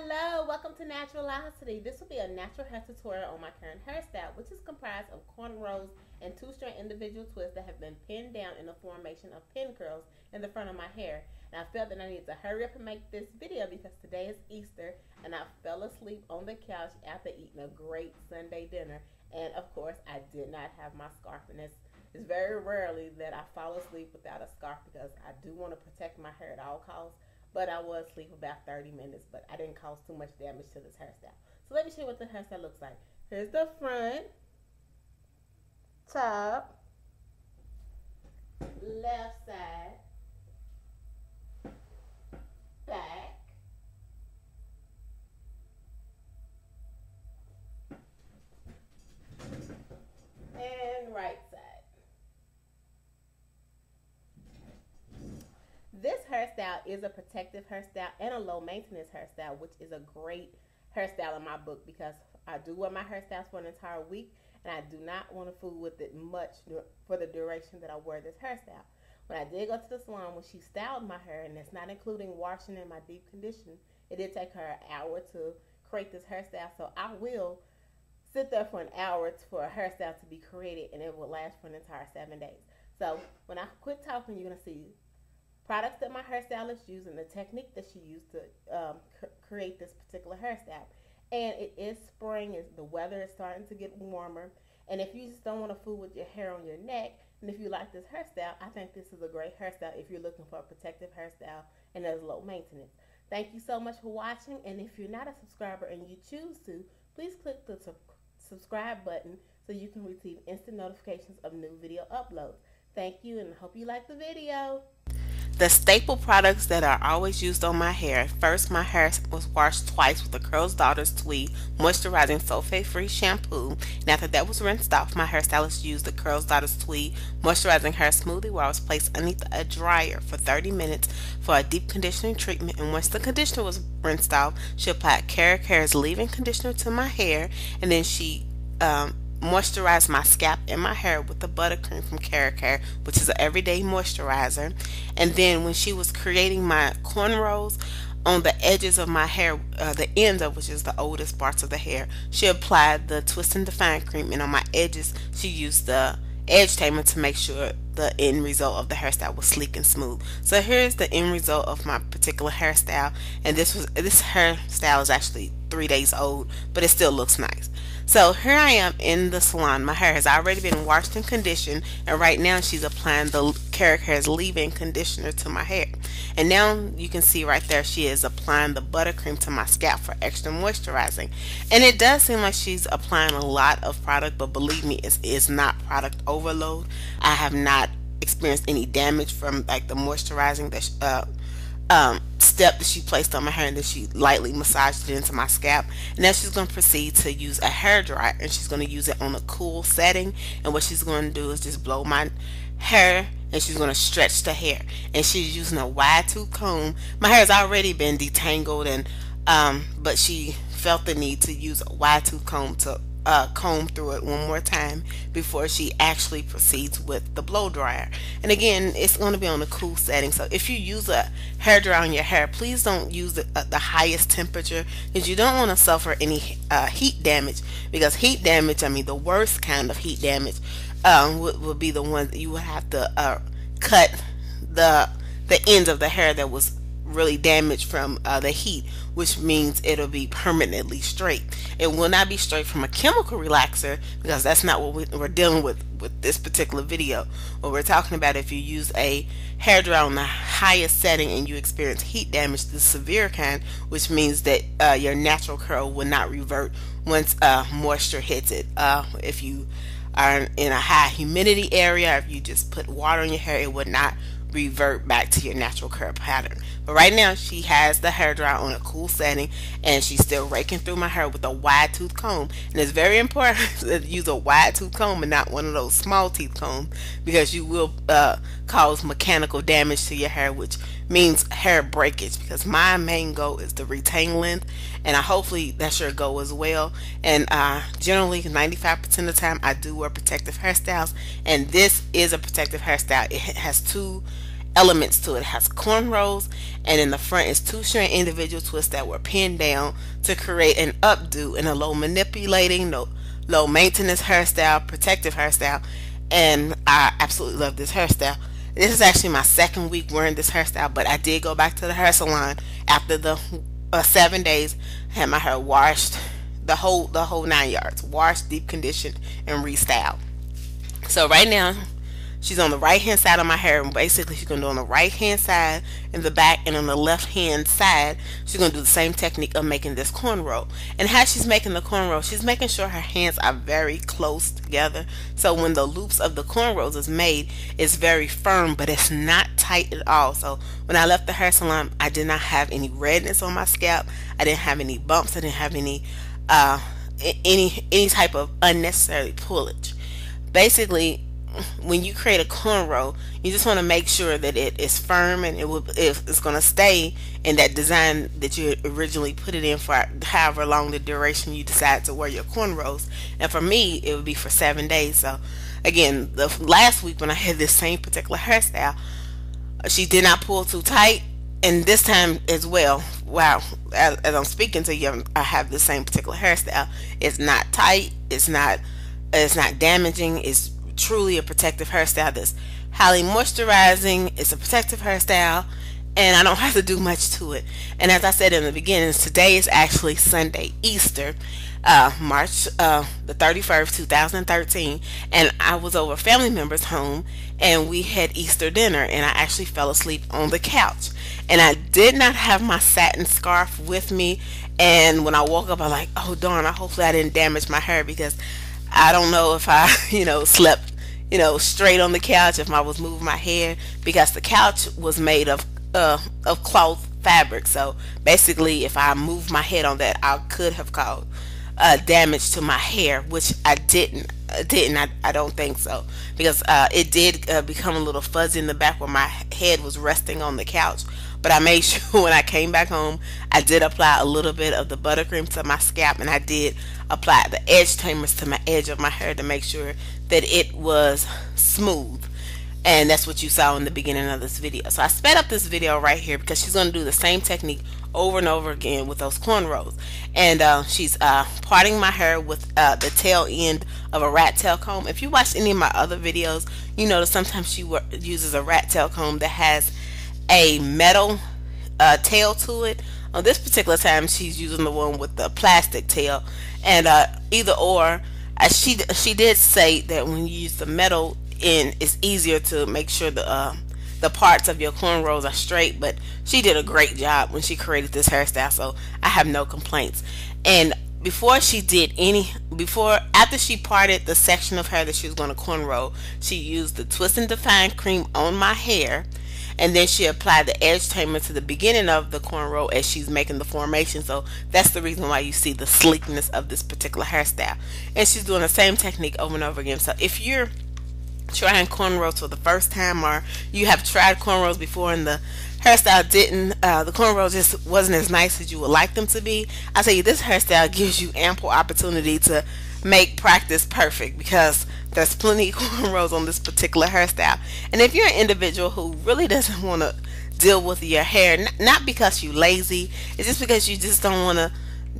Hello, welcome to Naturalocity. This will be a natural hair tutorial on my current hairstyle, which is comprised of cornrows and two-strand individual twists that have been pinned down in the formation of pin curls in the front of my hair. And I felt that I needed to hurry up and make this video because today is Easter and I fell asleep on the couch after eating a great Sunday dinner. And of course, I did not have my scarf, and it's very rarely that I fall asleep without a scarf because I do want to protect my hair at all costs. But I was asleep about 30 minutes, but I didn't cause too much damage to this hairstyle. So let me show you what the hairstyle looks like. Here's the front, top, left side, back, and right side. This hairstyle is a protective hairstyle and a low maintenance hairstyle, which is a great hairstyle in my book because I do wear my hairstyles for an entire week and I do not want to fool with it much for the duration that I wear this hairstyle. When I did go to the salon, when she styled my hair, and that's not including washing and my deep conditioning, it did take her an hour to create this hairstyle. So I will sit there for an hour for a hairstyle to be created, and it will last for an entire 7 days. So when I quit talking, you're going to see products that my hairstylist used and the technique that she used to create this particular hairstyle. And it is spring, the weather is starting to get warmer, and if you just don't want to fool with your hair on your neck, and if you like this hairstyle, I think this is a great hairstyle if you're looking for a protective hairstyle and that's low maintenance. Thank you so much for watching, and if you're not a subscriber and you choose to, please click the subscribe button so you can receive instant notifications of new video uploads. Thank you, and I hope you like the video. The staple products that are always used on my hair. First, my hair was washed twice with the Curls Daughter's Tweed Moisturizing Sulfate-Free Shampoo. And after that was rinsed off, my hairstylist used the Curls Daughter's Tweed Moisturizing Hair Smoothie, where I was placed underneath a dryer for 30 minutes for a deep conditioning treatment. And once the conditioner was rinsed off, she applied Hair's leave-in conditioner to my hair, and then she moisturize my scalp and my hair with the buttercream from Hair, which is an everyday moisturizer. And then when she was creating my cornrows on the edges of my hair, the ends of which is the oldest parts of the hair, she applied the Twist and Define cream, and on my edges she used the edge tamer to make sure the end result of the hairstyle was sleek and smooth. So here's the end result of my particular hairstyle, and this hairstyle is actually 3 days old, but it still looks nice. So here I am in the salon. My hair has already been washed and conditioned, and right now she's applying the Hair's leave-in conditioner to my hair. And now you can see right there she is applying the buttercream to my scalp for extra moisturizing. And it does seem like she's applying a lot of product, but believe me, it's not product overload. I have not experienced any damage from like the moisturizing that step that she placed on my hair, and then she lightly massaged it into my scalp. And now she's going to proceed to use a hair dryer, and she's going to use it on a cool setting. And what she's going to do is just blow my hair, and she's going to stretch the hair, and she's using a wide tooth comb. My hair has already been detangled, and but she felt the need to use a wide tooth comb to comb through it one more time before she actually proceeds with the blow dryer. And again, it's going to be on a cool setting, so if you use a hair dryer on your hair, please don't use the highest temperature, because you don't want to suffer any heat damage, because heat damage, I mean the worst kind of heat damage, would be the one that you would have to cut the ends of the hair that was really damaged from the heat, which means it'll be permanently straight. It will not be straight from a chemical relaxer, because that's not what we're dealing with this particular video. What we're talking about, if you use a hair dryer on the highest setting and you experience heat damage, the severe kind, which means that your natural curl will not revert once moisture hits it. If you are in a high humidity area, if you just put water on your hair, it would not revert back to your natural curl pattern. But right now she has the hair dryer on a cool setting, and she's still raking through my hair with a wide tooth comb. And it's very important to use a wide tooth comb and not one of those small teeth combs, because you will cause mechanical damage to your hair, which means hair breakage, because my main goal is to retain length, and hopefully that's your goal as well. And generally 95% of the time I do wear protective hairstyles, and this is a protective hairstyle. It has two elements to it. It has cornrows, and in the front is two strand individual twists that were pinned down to create an updo and a low manipulating, low maintenance hairstyle, protective hairstyle. And I absolutely love this hairstyle. This is actually my second week wearing this hairstyle, but I did go back to the hair salon after the 7 days. I had my hair washed, the whole 9 yards, washed, deep conditioned, and restyled. So right now, she's on the right hand side of my hair, and basically she's going to do on the right hand side in the back, and on the left hand side she's going to do the same technique of making this cornrow. And how she's making the cornrow, she's making sure her hands are very close together, so when the loops of the cornrows is made, it's very firm, but it's not tight at all. So when I left the hair salon, I did not have any redness on my scalp, I didn't have any bumps, I didn't have any type of unnecessary pullage. Basically, when you create a cornrow, you just want to make sure that it is firm, and it's going to stay in that design that you originally put it in for however long the duration you decide to wear your cornrows. And for me, it would be for 7 days. So again, the last week when I had this same particular hairstyle, she did not pull too tight, and this time as well. Wow, as I'm speaking to you, I have the same particular hairstyle. It's not tight, it's not damaging, it's truly a protective hairstyle that's highly moisturizing. It's a protective hairstyle, and I don't have to do much to it. And as I said in the beginning, today is actually Sunday, Easter, March the 31st, 2013, and I was over a family member's home, and we had Easter dinner, and I actually fell asleep on the couch, and I did not have my satin scarf with me. And when I woke up, I'm like, oh darn, hopefully I didn't damage my hair, because I don't know if I slept straight on the couch, if I was moving my hair, because the couch was made of cloth fabric. So basically, if I moved my head on that, I could have caused damage to my hair, which I didn't. I don't think so, because it did become a little fuzzy in the back where my head was resting on the couch. But I made sure when I came back home, I did apply a little bit of the buttercream to my scalp, and I did apply the edge tamers to my edge of my hair to make sure that it was smooth. And that's what you saw in the beginning of this video. So I sped up this video right here because she's going to do the same technique over and over again with those cornrows. And she's parting my hair with the tail end of a rat tail comb. If you watch any of my other videos, you notice sometimes she uses a rat tail comb that has a metal tail to it. On this particular time, she's using the one with the plastic tail. And either or, she did say that when you use the metal end, it's easier to make sure the parts of your cornrows are straight. But she did a great job when she created this hairstyle, so I have no complaints. And after she parted the section of hair that she was going to cornrow, she used the Twist and Define cream on my hair, and then she applied the edge tamer to the beginning of the cornrow as she's making the formation. So that's the reason why you see the sleekness of this particular hairstyle. And she's doing the same technique over and over again. So if you're trying cornrows for the first time, or you have tried cornrows before and the hairstyle the cornrows just wasn't as nice as you would like them to be, I tell you, this hairstyle gives you ample opportunity to make practice perfect, because there's plenty of cornrows on this particular hairstyle. And if you're an individual who really doesn't want to deal with your hair, not because you're lazy, it's just because you just don't want to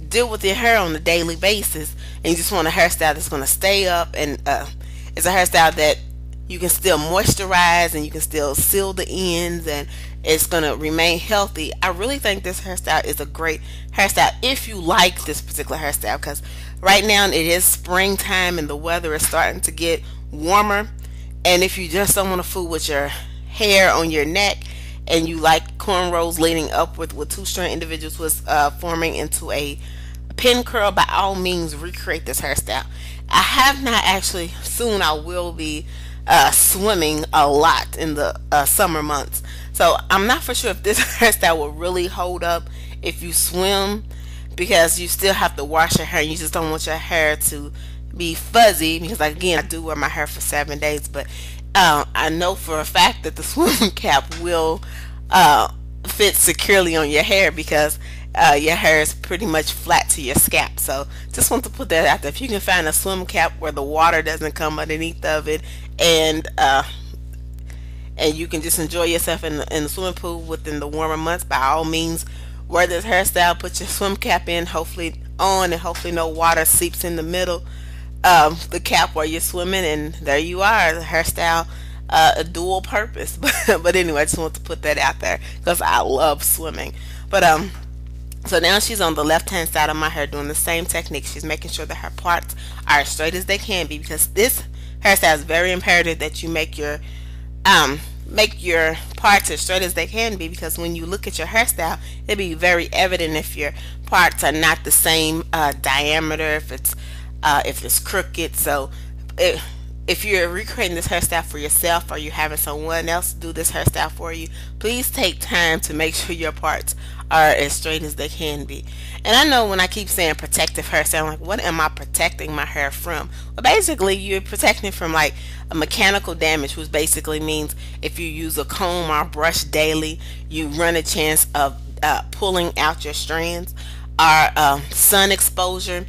deal with your hair on a daily basis, and you just want a hairstyle that's going to stay up, and it's a hairstyle that you can still moisturize and you can still seal the ends, and it's going to remain healthy, I really think this hairstyle is a great hairstyle if you like this particular hairstyle. Because right now it is springtime and the weather is starting to get warmer, and if you just don't want to fool with your hair on your neck and you like cornrows leading upward with two-strand individual twists forming into a pin curl, by all means recreate this hairstyle. I have not actually. Soon I will be swimming a lot in the summer months, so I'm not for sure if this hairstyle will really hold up if you swim, because you still have to wash your hair and you just don't want your hair to be fuzzy, because again, I do wear my hair for 7 days. But I know for a fact that the swim cap will fit securely on your hair, because your hair is pretty much flat to your scalp. So just want to put that out there. If you can find a swim cap where the water doesn't come underneath of it, and and you can just enjoy yourself in the swimming pool within the warmer months, by all means, wear this hairstyle. Put your swim cap in, hopefully on, and hopefully no water seeps in the middle of the cap while you're swimming, and there you are, the hairstyle, a dual purpose. But anyway, I just want to put that out there because I love swimming. But so now she's on the left hand side of my hair doing the same technique. She's making sure that her parts are as straight as they can be, because this hairstyle is very imperative that you make your parts as straight as they can be, because when you look at your hairstyle, it'll be very evident if your parts are not the same diameter, if it's crooked. So if you're recreating this hairstyle for yourself, or you're having someone else do this hairstyle for you, please take time to make sure your parts are as straight as they can be. And I know when I keep saying protective hairstyle, I'm like, what am I protecting my hair from? Well, basically, you're protecting it from like a mechanical damage, which basically means if you use a comb or brush daily, you run a chance of pulling out your strands. Or sun exposure.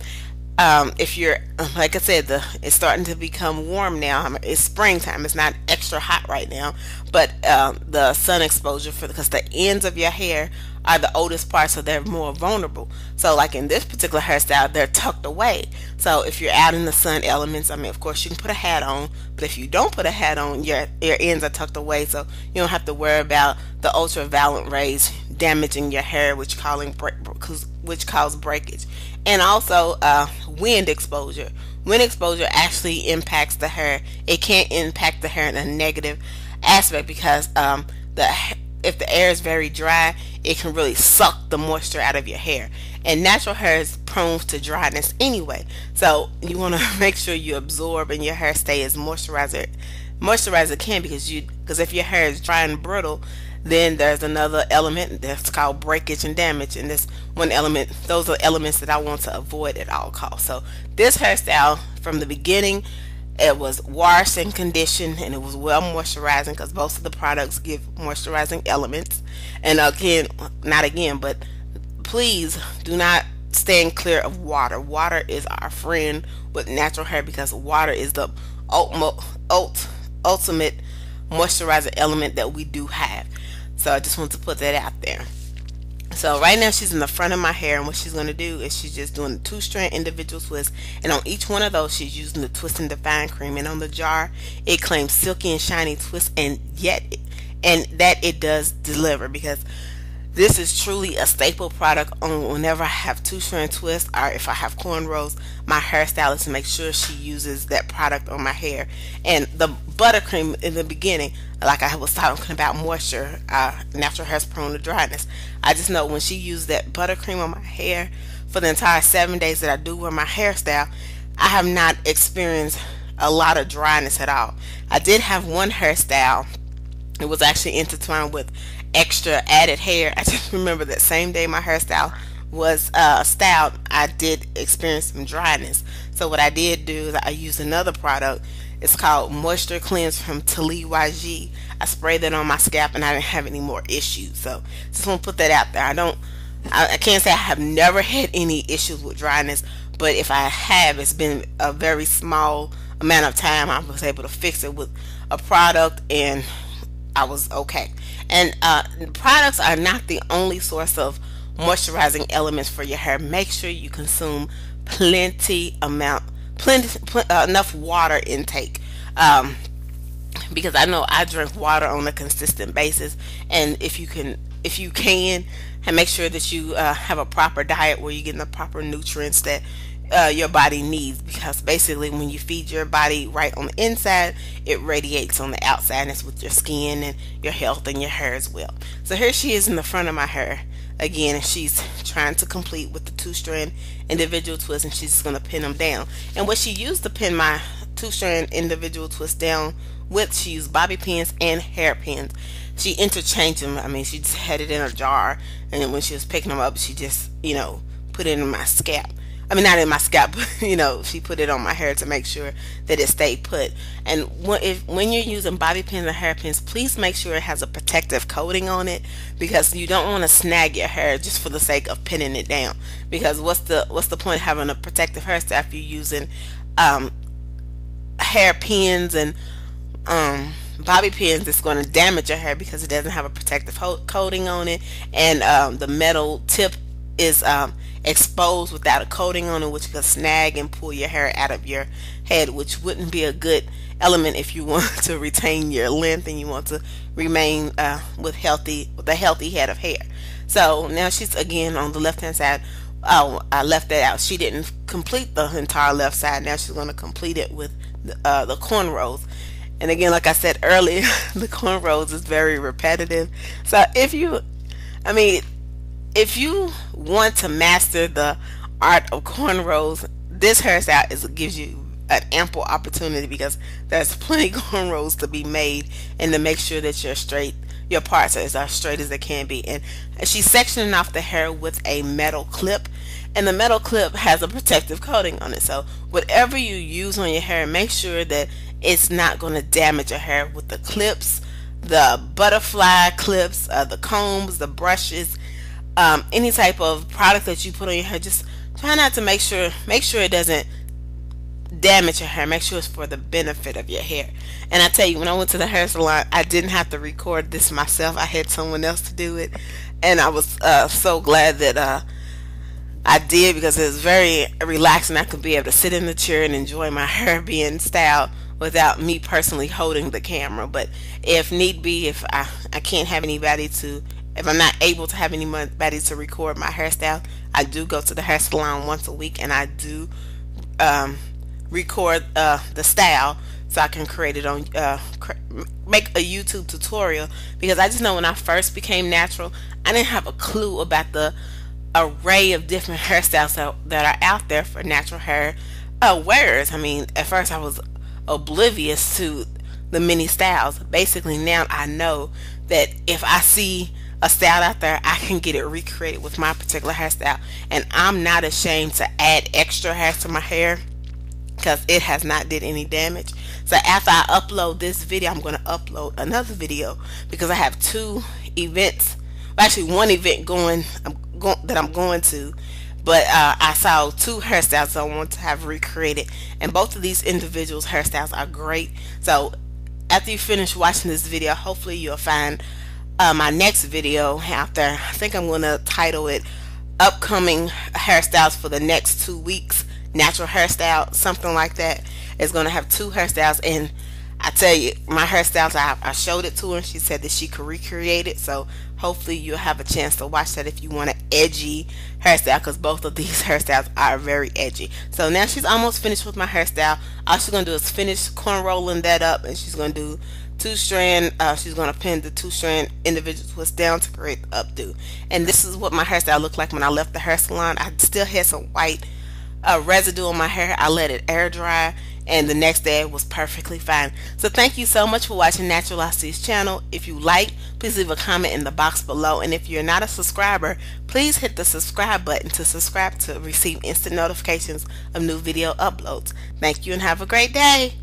If you're, like I said, it's starting to become warm now. It's springtime. It's not extra hot right now, but the sun exposure, because the ends of your hair are the oldest parts, so they're more vulnerable. So like in this particular hairstyle, they're tucked away. So if you're out in the sun elements, I mean, of course you can put a hat on, but if you don't put a hat on, your ends are tucked away, so you don't have to worry about the ultraviolet rays damaging your hair, which cause breakage. And also wind exposure. Wind exposure actually impacts the hair. It can't impact the hair in a negative aspect, because if the air is very dry, it can really suck the moisture out of your hair. And natural hair is prone to dryness anyway. So you want to make sure you absorb and your hair stay as moisturized can, because if your hair is dry and brittle, then there's another element that's called breakage and damage, and this one element, those are elements that I want to avoid at all costs. So this hairstyle, from the beginning, it was washed and conditioned, and it was well moisturizing, because most of the products give moisturizing elements. And but please do not stand clear of water. Water is our friend with natural hair, because water is the ultimate moisturizer element that we do have. So I just want to put that out there. So right now she's in the front of my hair, and what she's going to do is she's just doing the 2-strand individual twist, and on each one of those she's using the Twist and Define cream, and on the jar it claims silky and shiny twist, and that it does deliver, because this is truly a staple product on whenever I have 2-strand twists, or if I have cornrows. My hairstylist makes sure she uses that product on my hair. And the buttercream in the beginning, like I was talking about moisture, natural hair is prone to dryness. I just know when she used that buttercream on my hair for the entire 7 days that I do wear my hairstyle, I have not experienced a lot of dryness at all. I did have one hairstyle. It was actually intertwined with extra added hair. I just remember that same day my hairstyle was styled, I did experience some dryness. So what I did do is I used another product. It's called Moisture Cleanse from Tali YG. I sprayed that on my scalp, and I didn't have any more issues. So just want to put that out there. I can't say I have never had any issues with dryness, but if I have, it's been a very small amount of time. I was able to fix it with a product, and I was okay. And products are not the only source of moisturizing elements for your hair. Make sure you consume enough water intake, because I know I drink water on a consistent basis. And if you can, and make sure that you have a proper diet where you're getting the proper nutrients that your body needs, because basically when you feed your body right on the inside, it radiates on the outside, and it's with your skin and your health and your hair as well. So here she is in the front of my hair again, and she's trying to complete with the 2-strand individual twist, and she's just going to pin them down. And what she used to pin my 2-strand individual twist down with, she used bobby pins and hair pins. She interchanged them. I mean, she just had it in a jar, and then when she was picking them up, she just put it in my scalp. I mean, not in my scalp, but she put it on my hair to make sure that it stayed put. And when you're using bobby pins and hair pins, please make sure it has a protective coating on it, because you don't want to snag your hair just for the sake of pinning it down. Because what's the point of having a protective hairstyle if you're using hair pins and bobby pins, it's going to damage your hair because it doesn't have a protective coating on it, and the metal tip is exposed without a coating on it, which could snag and pull your hair out of your head, which wouldn't be a good element if you want to retain your length and you want to remain with a healthy head of hair. So now she's again on the left hand side. Oh, I left that out. She didn't complete the entire left side. Now she's going to complete it with the cornrows. And again, like I said earlier, the cornrows is very repetitive. So if you want to master the art of cornrows, this hairstyle gives you an ample opportunity, because there's plenty of cornrows to be made, and to make sure that your parts are as straight as they can be. And she's sectioning off the hair with a metal clip, and the metal clip has a protective coating on it. So whatever you use on your hair, make sure that it's not going to damage your hair with the clips, the butterfly clips, the combs, the brushes, any type of product that you put on your hair. Just try not to make sure it doesn't damage your hair. Make sure it's for the benefit of your hair. And I tell you, when I went to the hair salon, I didn't have to record this myself. I had someone else to do it, and I was so glad that I did, because it was very relaxing. I could be able to sit in the chair and enjoy my hair being styled without me personally holding the camera. But if need be, if I can't have anybody to, if I'm not able to have anybody to record my hairstyle, I do go to the hair salon once a week, and I do record the style, so I can create it on make a YouTube tutorial. Because I just know when I first became natural, I didn't have a clue about the array of different hairstyles that are out there for natural hair wearers. I mean, at first I was oblivious to the many styles. Basically now I know that if I see a style out there, I can get it recreated with my particular hairstyle, and I'm not ashamed to add extra hairs to my hair, because it has not did any damage. So after I upload this video, I'm going to upload another video, because I have two events, actually one event that I'm going to, but I saw two hairstyles I want to have recreated, and both of these individuals' hairstyles are great. So after you finish watching this video, hopefully you'll find my next video out there. I think I'm going to title it upcoming hairstyles for the next 2 weeks, natural hairstyle, something like that. It's going to have two hairstyles, and I tell you, my hairstyles, I showed it to her, and she said that she could recreate it. So hopefully you'll have a chance to watch that if you want an edgy hairstyle, because both of these hairstyles are very edgy. So now she's almost finished with my hairstyle. All she's going to do is finish corn rolling that up, and she's going to do two-strand, she's going to pin the two-strand individual twist down to create the updo. And this is what my hairstyle looked like when I left the hair salon. I still had some white residue on my hair. I let it air dry, and the next day it was perfectly fine. So thank you so much for watching Naturalocity's channel. If you like, please leave a comment in the box below, and if you're not a subscriber, please hit the subscribe button to subscribe to receive instant notifications of new video uploads. Thank you, and have a great day.